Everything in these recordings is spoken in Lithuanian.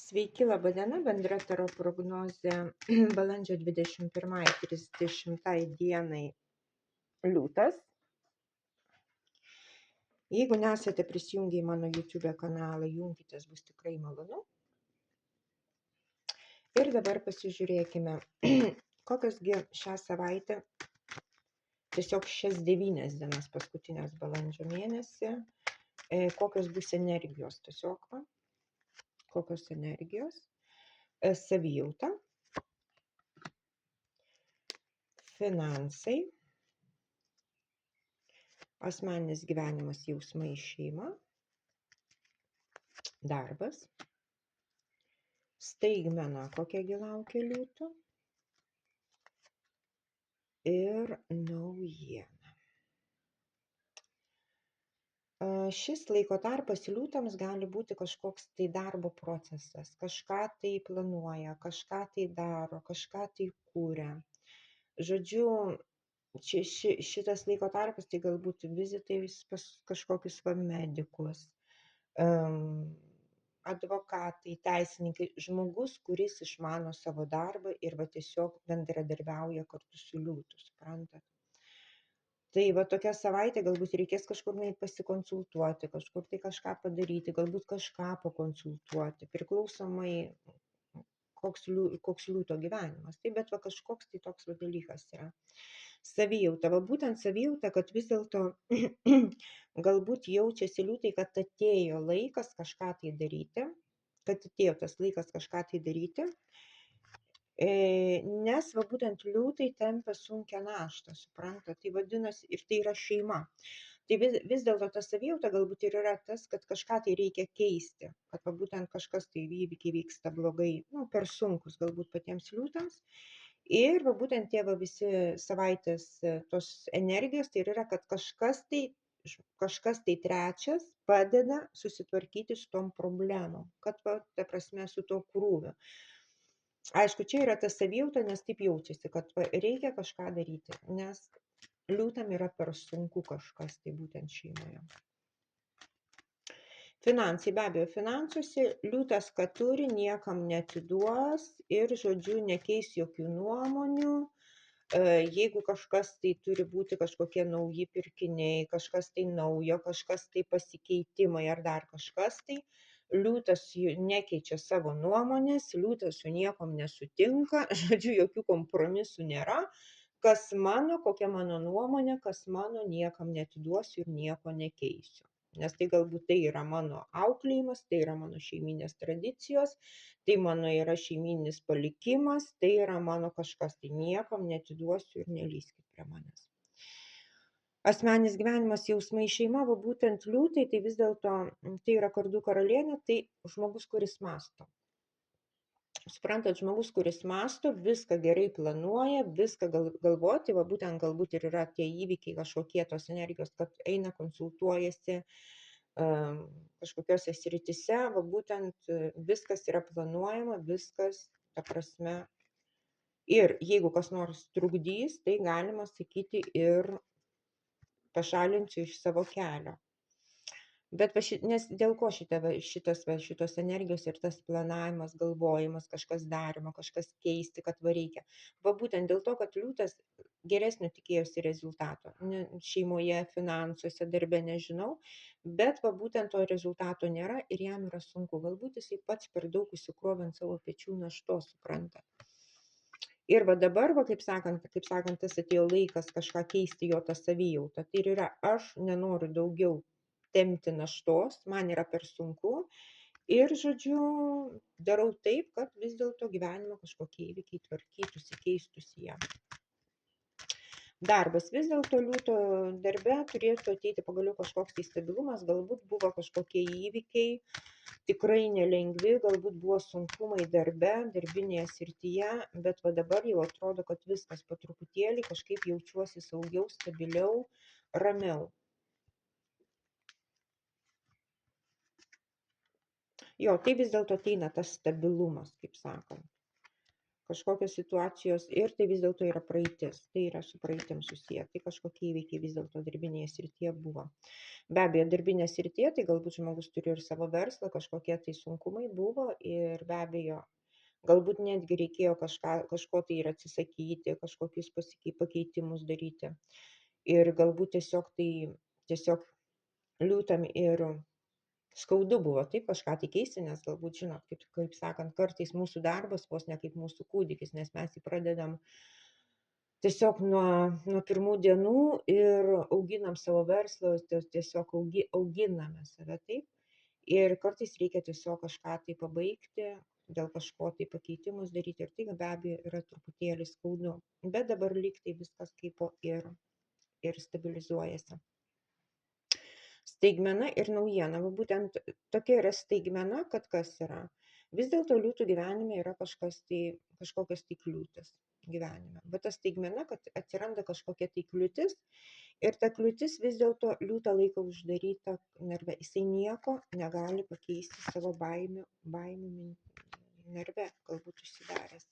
Sveiki, laba diena, bendra taro prognozė balandžio 21-30 dienai liūtas. Jeigu nesate prisijungę į mano YouTube kanalą, junkitės, bus tikrai malonu. Ir dabar pasižiūrėkime, kokiosgi šią savaitę, tiesiog šias 9 dienas paskutinės balandžio mėnesį, kokios bus energijos tiesiog, kokios energijos, savijauta, finansai, asmeninis gyvenimas, jausmai, šeima, darbas, staigmena, kokiagi laukia liūtų, ir naujiena. Šis laiko tarpas liūtams gali būti kažkoks tai darbo procesas, kažką tai planuoja, kažką tai daro, kažką tai kūrė. Žodžiu, šitas laiko tarpas tai galbūt vizitai pas kažkokius medikus, advokatai, teisininkai, žmogus, kuris išmano savo darbą ir va tiesiog bendradarbiauja kartu su liūtu, suprantat? Tai va tokia savaitė galbūt reikės kažkur pasikonsultuoti, kažkur tai kažką padaryti, galbūt kažką pakonsultuoti, priklausomai koks liūto gyvenimas. Tai bet va kažkoks tai toks va dalykas yra. Savijauta, va būtent savijauta, kad vis dėlto galbūt jaučiasi liūtai, kad atėjo laikas kažką tai daryti, nes va būtent liūtai tempia sunkią naštą, suprantat, tai vadinasi, ir tai yra šeima. Tai vis dėlto ta savijauta galbūt ir yra tas, kad kažką tai reikia keisti, kad va būtent kažkas tai įvykiai vyksta blogai, per sunkus galbūt patiems liūtams. Ir va būtent tie va visi savaitės tos energijos, tai yra, kad kažkas tai trečias padeda susitvarkyti su tom problemom, kad va, ta prasme, su tuo krūviu. Aišku, čia yra ta savijauta, nes taip jaučiasi, kad va, reikia kažką daryti, nes liūtam yra per sunku kažkas tai būtent šeimoje. Finansai, be abejo, finansuose liūtas, kad turi, niekam neatiduos ir, žodžiu, nekeis jokių nuomonių. Jeigu kažkas tai turi būti kažkokie nauji pirkiniai, kažkas tai naujo, kažkas tai pasikeitimai ar dar kažkas tai, liūtas nekeičia savo nuomonės, liūtas su niekom nesutinka, žodžiu, jokių kompromisų nėra. Kas mano, kokia mano nuomonė, kas mano, niekam neatiduosiu ir nieko nekeisiu. Nes tai galbūt tai yra mano auklėjimas, tai yra mano šeiminės tradicijos, tai mano yra šeiminis palikimas, tai yra mano kažkas, tai niekam neatiduosiu ir nelyskit prie manęs. Asmeninis gyvenimas, jausmai, šeima, va būtent liūtai, tai vis dėlto tai yra kardų karalienė, tai žmogus, kuris mąsto. Suprantat, žmogus, kuris mąsto, viską gerai planuoja, viską galvoti, va būtent galbūt ir yra tie įvykiai kažkokie tos energijos, kad eina, konsultuojasi kažkokiose sritise, va būtent viskas yra planuojama, viskas, ta prasme, ir jeigu kas nors trukdys, tai galima sakyti ir pašalinsiu iš savo kelio. Bet nes dėl ko šitos energijos ir tas planavimas, galvojimas, kažkas daroma, kažkas keisti, kad va reikia. Va būtent dėl to, kad liūtas geresnio tikėjosi rezultato. Šeimoje, finansuose, darbe nežinau, bet va būtent to rezultato nėra ir jam yra sunku. Galbūt jisai pats per daug įsikrovė ant savo pečių naštos, suprantat. Ir va dabar, va, kaip sakant, tas atėjo laikas kažką keisti, jo tą savijautą. Tai yra, aš nenoriu daugiau tempti naštos, man yra per sunku ir, žodžiu, darau taip, kad vis dėlto gyvenimo kažkokie įvykiai tvarkytųsi, keistųsi jam. Darbas, vis dėlto liūto darbe turėtų ateiti pagaliau kažkoks tai stabilumas, galbūt buvo kažkokie įvykiai, tikrai nelengvi, galbūt buvo sunkumai darbe, darbinėje srityje, bet va dabar jau atrodo, kad viskas po truputėlį, kažkaip jaučiuosi saugiau, stabiliau, ramiau. Jo, tai vis dėlto ateina tas stabilumas, kaip sakant. kažkokios situacijos ir tai vis dėlto yra praeitis, tai yra su praeitim susiję, tai kažkokie įvykiai vis dėlto darbinėje srityje buvo. Be abejo, darbinėje srityje, tai galbūt žmogus turi ir savo verslą, kažkokie tai sunkumai buvo ir be abejo, galbūt netgi reikėjo kažko tai ir atsisakyti, kažkokius pakeitimus daryti. Ir galbūt tiesiog liūtam ir skaudu buvo taip kažką tai keisti, nes galbūt, žinot, kaip sakant, kartais mūsų darbas vos ne kaip mūsų kūdikis, nes mes jį pradedam tiesiog nuo pirmų dienų ir auginam savo verslą, tiesiog auginame save taip. Ir kartais reikia tiesiog kažką tai pabaigti, dėl kažko tai pakeitimus daryti ir tai be abejo yra truputėlį skaudu. Bet dabar lyg tai viskas kaip ir stabilizuojasi. Staigmena ir naujiena. Va būtent tokia yra staigmena, kad kas yra. Vis dėlto liūtų gyvenime yra kažkokios tai kliūtis gyvenime. Bet ta staigmena, kad atsiranda kažkokia tai kliūtis ir ta kliūtis vis dėlto liūtą laiko uždarytą narve. Jisai nieko negali pakeisti savo baimių narve, galbūt užsidaręs.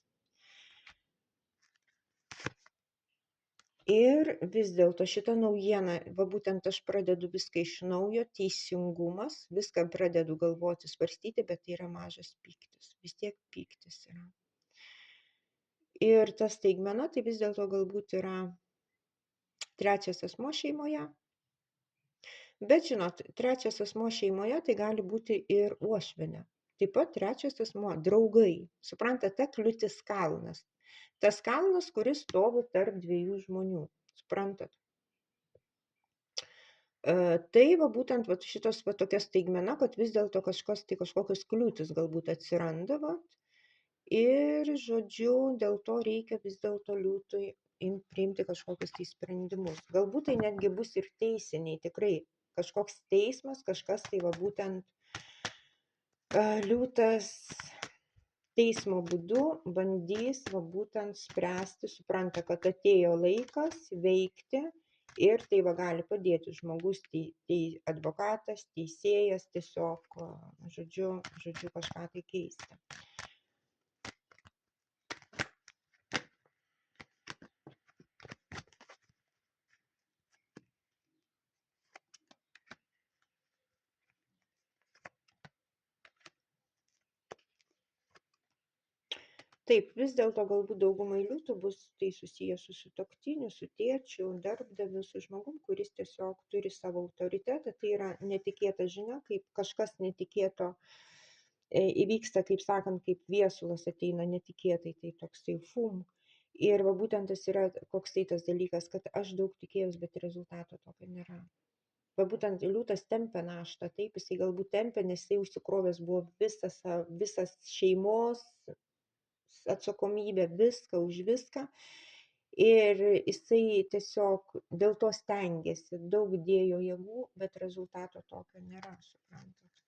Ir vis dėlto šita naujiena, va būtent aš pradedu viską iš naujo, teisingumas, viską pradedu galvoti, svarstyti, bet tai yra mažas pyktis, vis tiek pyktis yra. Ir ta staigmena, tai vis dėlto galbūt yra trečias asmuo šeimoje. Bet žinot, trečias asmuo šeimoje tai gali būti ir uošvienė. Taip pat trečias asmuo, draugai. Suprantate, ta kliūtis kalnas. Tas kalnas, kuris stovi tarp dviejų žmonių. Suprantat? Tai va būtent šitos tokia staigmena, kad vis dėlto kažkokios kliūtis galbūt atsiranda. Ir, žodžiu, dėl to reikia vis dėlto liūtui priimti kažkokius tai sprendimus. Galbūt tai netgi bus ir teisiniai, tikrai kažkoks teismas, kažkas tai va būtent liūtas teismo būdu bandys va būtent spręsti, supranta, kad atėjo laikas veikti ir tai va gali padėti žmogus, advokatas, teisėjas, tiesiog, žodžiu, kažką tai keisti. Taip, vis dėlto galbūt daugumai liūtų bus tai susiję su sutuoktiniu, su tėčiu, darbdaviu, su žmogum, kuris tiesiog turi savo autoritetą. Tai yra netikėta žinia, kaip kažkas netikėto įvyksta, kaip sakant, kaip viesulas ateina netikėtai, tai toksai fum. Ir va būtent tas yra koksai tas dalykas, kad aš daug tikėjausi, bet rezultato tokio nėra. Va būtent liūtas tempia naštą, taip, jisai galbūt tempia, nes jisai užsikrovęs buvo visas šeimos atsakomybę, viską už viską. Ir jisai tiesiog dėl to stengiasi, daug dėjo jėgų, bet rezultato tokio nėra, suprantat.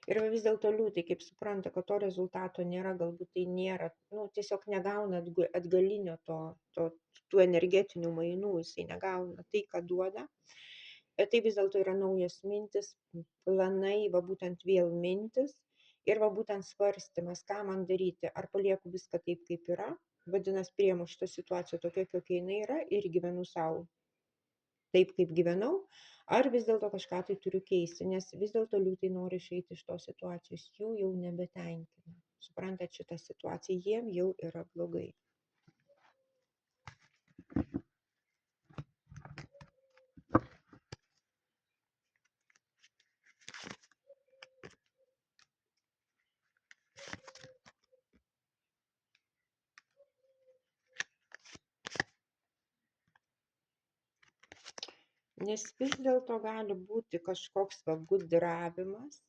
Ir vis dėlto liūtai, kaip supranta, kad to rezultato nėra, galbūt tai nėra, tiesiog negauna atgalinio tų energetinių mainų, jisai negauna tai, ką duoda. Tai vis dėlto yra naujas mintis, planai, va būtent vėl mintis ir va būtent svarstymas, ką man daryti, ar palieku viską taip, kaip yra, vadinasi, priimu šitą situaciją tokia, kokia jinai yra ir gyvenu savo taip, kaip gyvenau, ar vis dėlto kažką tai turiu keisti, nes vis dėlto liūtai nori išeiti iš tos situacijos, jų jau nebetenkina. Suprantat, šitą situaciją, jiem jau yra blogai. Nes vis dėlto gali būti kažkoks gudravimas.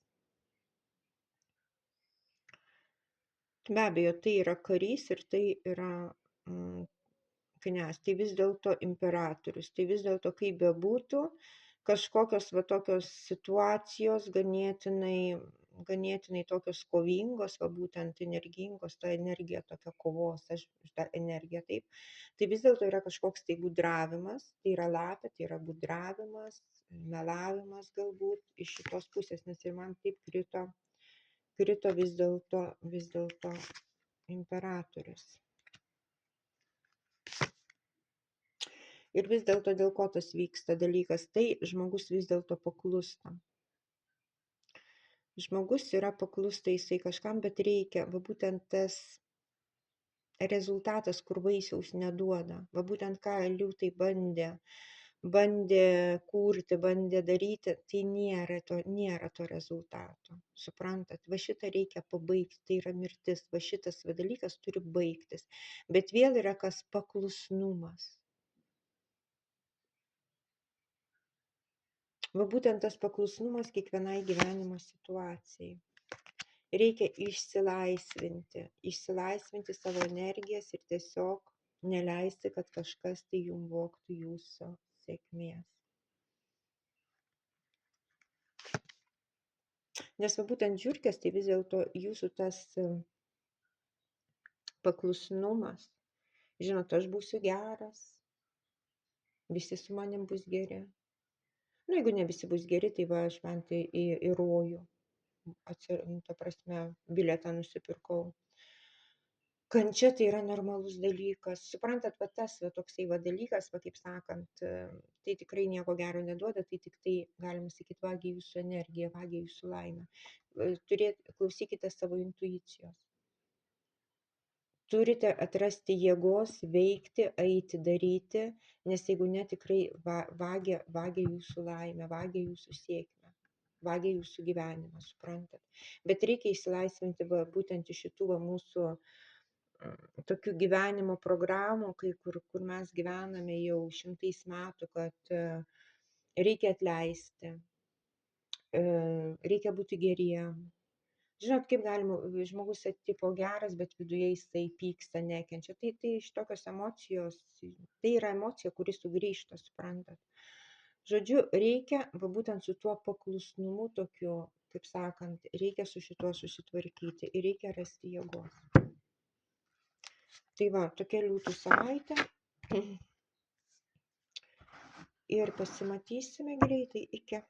Be abejo, tai yra karys ir tai yra kniaz, tai vis dėlto imperatorius, tai vis dėlto kaip bebūtų, kažkokios tokios situacijos ganėtinai ganėtinai tokios kovingos, va būtent energingos, ta energija tokia kovos, ta energija taip. Tai vis dėlto yra kažkoks tai gudravimas, tai yra lapė, tai yra gudravimas, melavimas galbūt iš šitos pusės, nes ir man taip krito vis dėlto imperatorius. Ir vis dėlto dėl ko tas vyksta dalykas, tai žmogus vis dėlto paklūsta. Žmogus yra paklūsta jisai kažkam, bet reikia, va būtent tas rezultatas, kur vaisiaus neduoda, va būtent ką liūtai bandė kurti, bandė daryti, tai nėra to rezultato. Suprantat, va šitą reikia pabaigti, tai yra mirtis, va šitas va dalykas turi baigtis. Bet vėl yra kas paklusnumas. Va būtent tas paklusnumas kiekvienai gyvenimo situacijai. Reikia išsilaisvinti savo energijas ir tiesiog neleisti, kad kažkas tai jum vogtų jūsų sėkmės. Nes va būtent žiurkės, tai vis dėlto jūsų tas paklusnumas. Žinot, aš būsiu geras, visi su manim bus geri. Nu, jeigu ne visi bus geri, tai va aš bent į rojų. Ta prasme, bilietą nusipirkau. Kančia tai yra normalus dalykas. Suprantat, va tas va toksai va dalykas, va kaip sakant, tai tikrai nieko gero neduoda, tai tik tai, galima sakyti, vagia jūsų energiją, vagia jūsų laimę. Klausykite savo intuicijos. Turite atrasti jėgos, veikti, eiti, daryti, nes jeigu ne, tikrai vagia jūsų laimę, vagia jūsų sėkmę, vagia jūsų gyvenimą, suprantat. Bet reikia išsilaisvinti va, būtent iš šitų va, mūsų tokių gyvenimo programų, kur mes gyvename jau šimtais metų, kad reikia atleisti, reikia būti geriem. Žinot, kaip galima, žmogus tipo geras, bet viduje jisai pyksta, nekenčia. Tai iš tokios emocijos, tai yra emocija, kuri sugrįžta, suprantat. Žodžiu, reikia, va būtent su tuo paklusnumu tokiu, kaip sakant, reikia su šituo susitvarkyti ir reikia rasti jėgos. Tai va, tokia liūtų savaitė. Ir pasimatysime greitai. Iki.